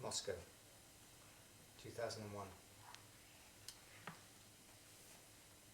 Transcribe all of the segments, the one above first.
Moscow, 2001.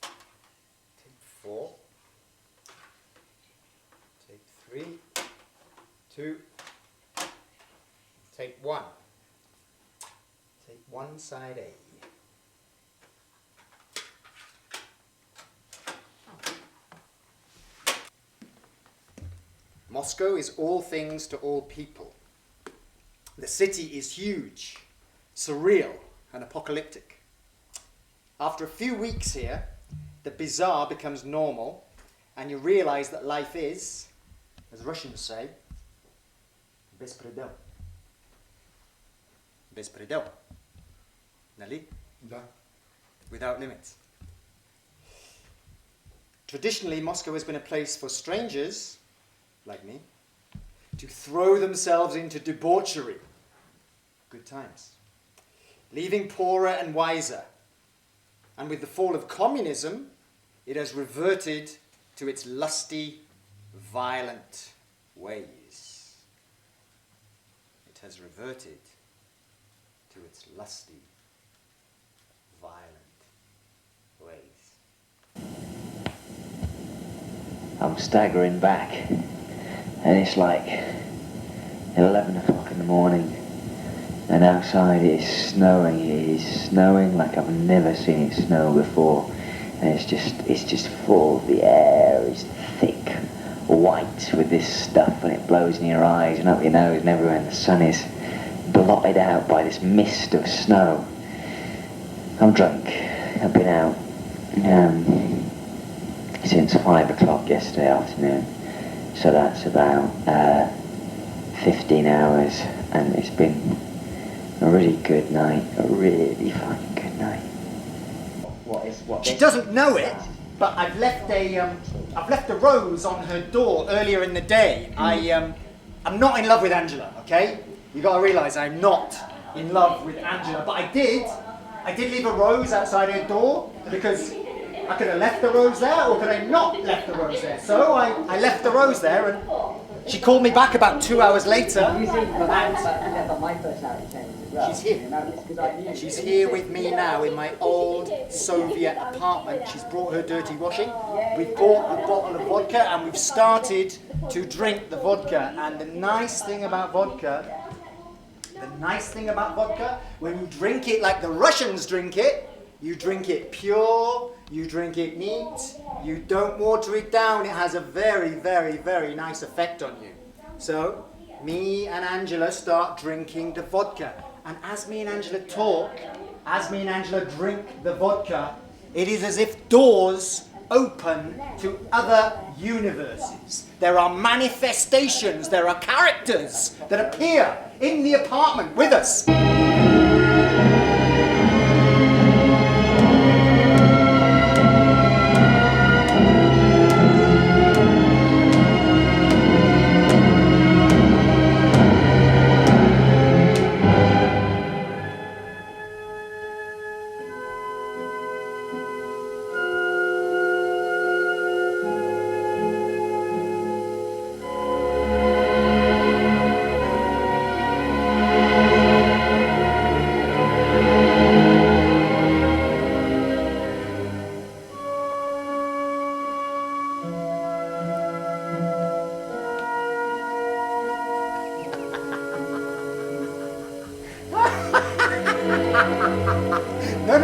Take 4. Take 3. 2. Take 1. Take 1 side A. Moscow is all things to all people. The city is huge, surreal, and apocalyptic. After a few weeks here, the bizarre becomes normal, and you realize that life is, as Russians say, bespredel. Bespredel. Нали? Да. Without limits. Traditionally, Moscow has been a place for strangers, like me, to throw themselves into debauchery. Good times. Leaving poorer and wiser. And with the fall of communism, it has reverted to its lusty, violent ways. It has reverted to its lusty, violent ways. I'm staggering back, and it's like 11 o'clock in the morning, and outside it is snowing. It is snowing like I've never seen it snow before, and it's just full. The air is thick, white with this stuff, and it blows in your eyes and up your nose and everywhere, and the sun is blotted out by this mist of snow. I'm drunk. I've been out since 5 o'clock yesterday afternoon, so that's about 15 hours, and it's been a really good night, a really fucking good night. She doesn't know it, but I've left a rose on her door earlier in the day. I'm not in love with Angela, okay? You got to realise I'm not in love with Angela, but I did leave a rose outside her door because I could have left the rose there, or could I not left the rose there? So I left the rose there, and she called me back about 2 hours later. And she's here. She's here with me now in my old Soviet apartment. She's brought her dirty washing. We've bought a bottle of vodka, and we've started to drink the vodka. And the nice thing about vodka, when you drink it like the Russians drink it, you drink it pure, you drink it neat, you don't water it down. It has a very, very, very nice effect on you. So, me and Angela start drinking the vodka. And as me and Angela talk, as me and Angela drink the vodka, it is as if doors open to other universes. There are manifestations, there are characters that appear in the apartment with us.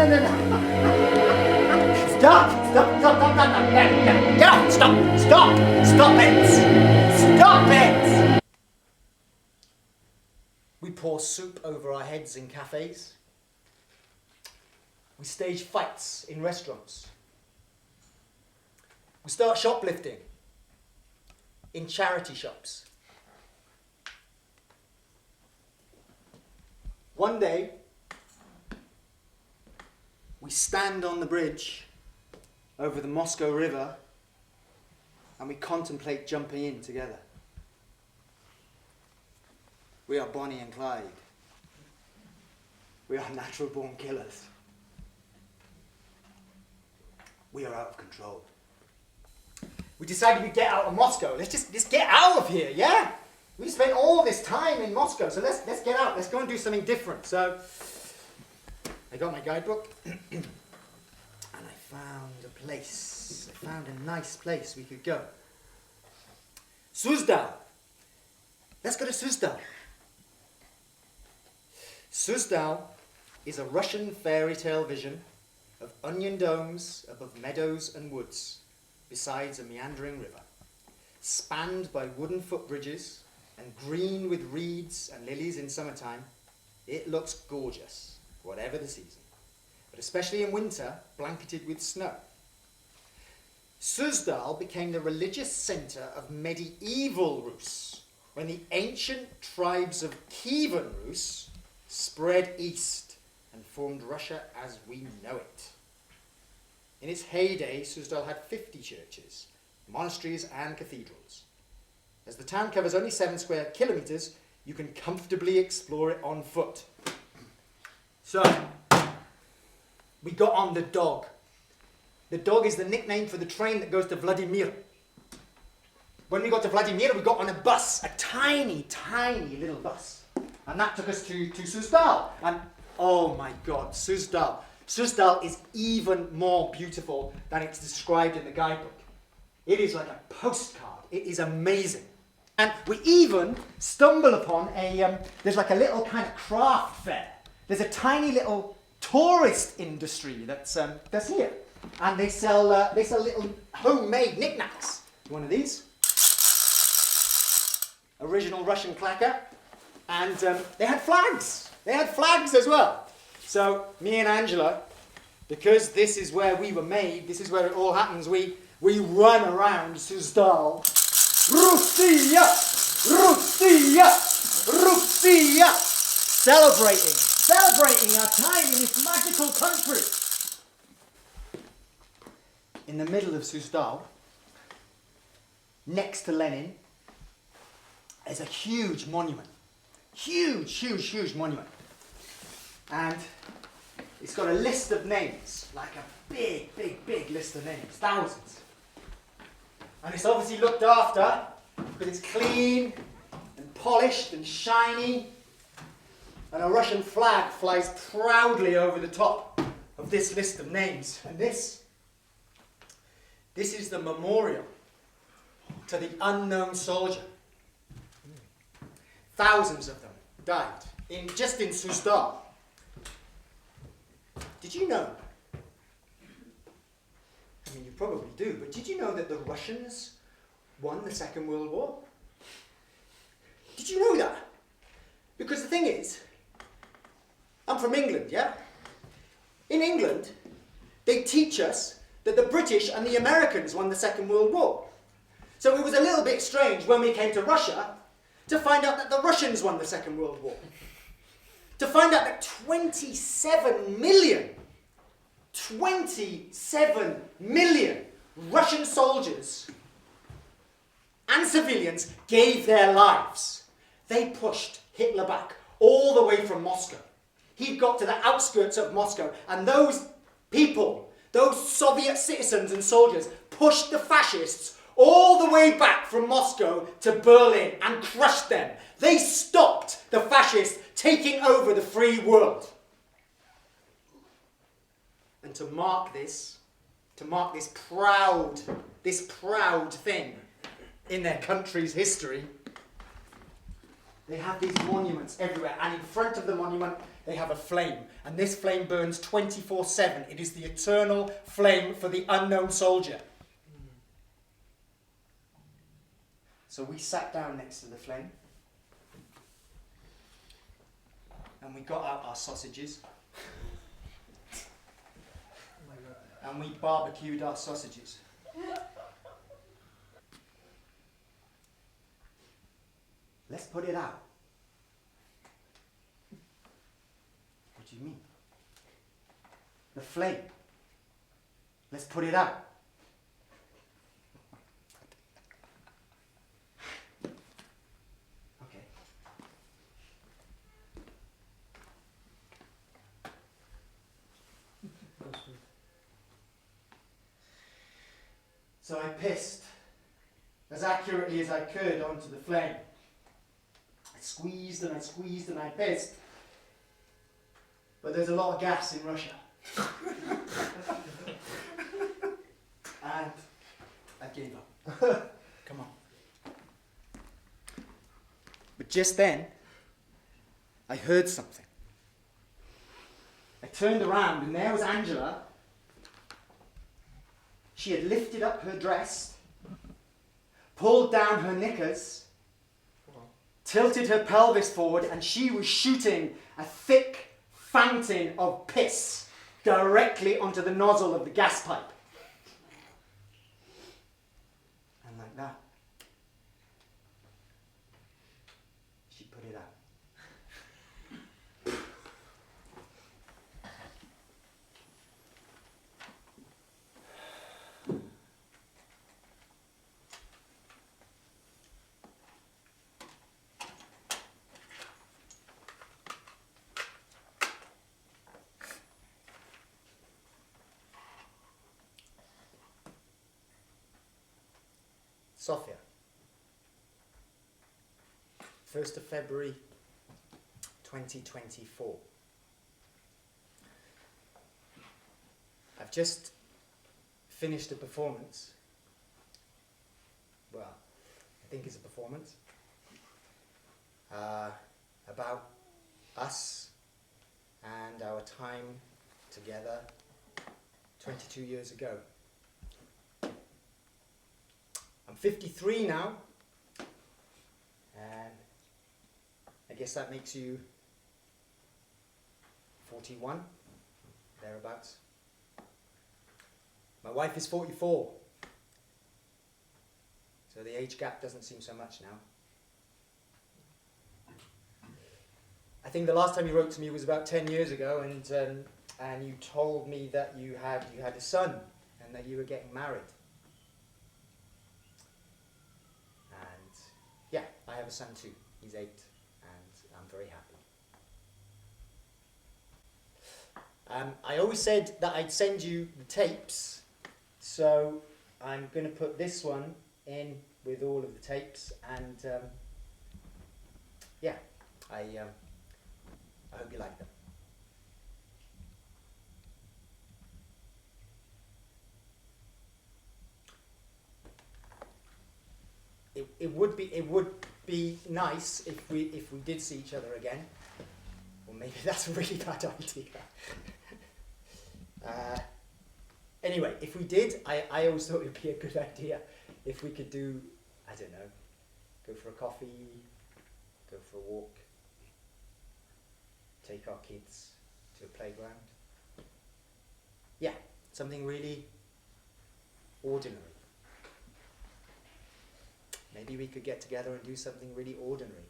No. Stop. Get off. Stop it. We pour soup over our heads in cafes. We stage fights in restaurants. We start shoplifting in charity shops. One day, we stand on the bridge over the Moscow River and we contemplate jumping in together. We are Bonnie and Clyde. We are natural born killers. We are out of control. We decided we'd get out of Moscow. Let's get out of here, yeah? We spent all this time in Moscow, so let's get out. Let's go and do something different. So I got my guidebook and I found a place. I found a nice place we could go. Suzdal. Let's go to Suzdal. Suzdal is a Russian fairy tale vision of onion domes above meadows and woods, besides a meandering river, spanned by wooden footbridges and green with reeds and lilies in summertime. It looks gorgeous, whatever the season, but especially in winter, blanketed with snow. Suzdal became the religious centre of medieval Rus, when the ancient tribes of Kievan Rus spread east and formed Russia as we know it. In its heyday, Suzdal had 50 churches, monasteries and cathedrals. As the town covers only 7 square kilometres, you can comfortably explore it on foot. So, we got on the dog. The dog is the nickname for the train that goes to Vladimir. When we got to Vladimir, we got on a bus, a tiny, tiny little bus. And that took us to Suzdal. And oh my God, Suzdal. Suzdal is even more beautiful than it's described in the guidebook. It is like a postcard. It is amazing. And we even stumble upon there's like a little kind of craft fair. There's a tiny little tourist industry that's here. And they sell little homemade knickknacks. One of these. Original Russian clacker. And they had flags. They had flags as well. So me and Angela, because this is where we were made, this is where it all happens, we run around Suzdal. Russia! Russia! Russia! Celebrating our time in this magical country. In the middle of Suzdal, next to Lenin, is a huge monument. Huge monument. And it's got a list of names, like a big list of names, thousands. And it's obviously looked after because it's clean and polished and shiny. And a Russian flag flies proudly over the top of this list of names. And this is the memorial to the unknown soldier. Thousands of them died just in Suzdal. Did you know? I mean, you probably do, but did you know that the Russians won the Second World War? Did you know that? Because the thing is, I'm from England, yeah? In England, they teach us that the British and the Americans won the Second World War. So it was a little bit strange when we came to Russia to find out that the Russians won the Second World War. To find out that 27 million Russian soldiers and civilians gave their lives. They pushed Hitler back all the way from Moscow. He got to the outskirts of Moscow, and those people, those Soviet citizens and soldiers, pushed the fascists all the way back from Moscow to Berlin and crushed them. They stopped the fascists taking over the free world. And to mark this proud thing in their country's history, they have these monuments everywhere, and in front of the monument they have a flame, and this flame burns 24/7. It is the eternal flame for the unknown soldier. So we sat down next to the flame, and we got out our sausages, and we barbecued our sausages. Let's put it out. What do you mean? The flame. Let's put it out. Okay. So I pissed as accurately as I could onto the flame. squeezed and I squeezed and I pissed. But there's a lot of gas in Russia. And I gave up. Come on. But just then, I heard something. I turned around and there was Angela. She had lifted up her dress, pulled down her knickers, tilted her pelvis forward, and she was shooting a thick fountain of piss directly onto the nozzle of the gas pipe. And like that, she put it out. Sofia, 1st of February 2024. I've just finished a performance. Well, I think it's a performance about us and our time together 22 years ago. I'm 53 now, and I guess that makes you 41, thereabouts. My wife is 44, so the age gap doesn't seem so much now. I think the last time you wrote to me was about 10 years ago, and you told me that you had a son and that you were getting married. Yeah, I have a son too. He's 8, and I'm very happy. I always said that I'd send you the tapes, so I'm going to put this one in with all of the tapes, and yeah, I hope you like them. It would be nice if we did see each other again. Or maybe that's a really bad idea. Anyway, if we did, I always thought it would be a good idea if we could do, I don't know, go for a coffee, go for a walk, take our kids to a playground. Yeah, something really ordinary. Maybe we could get together and do something really ordinary.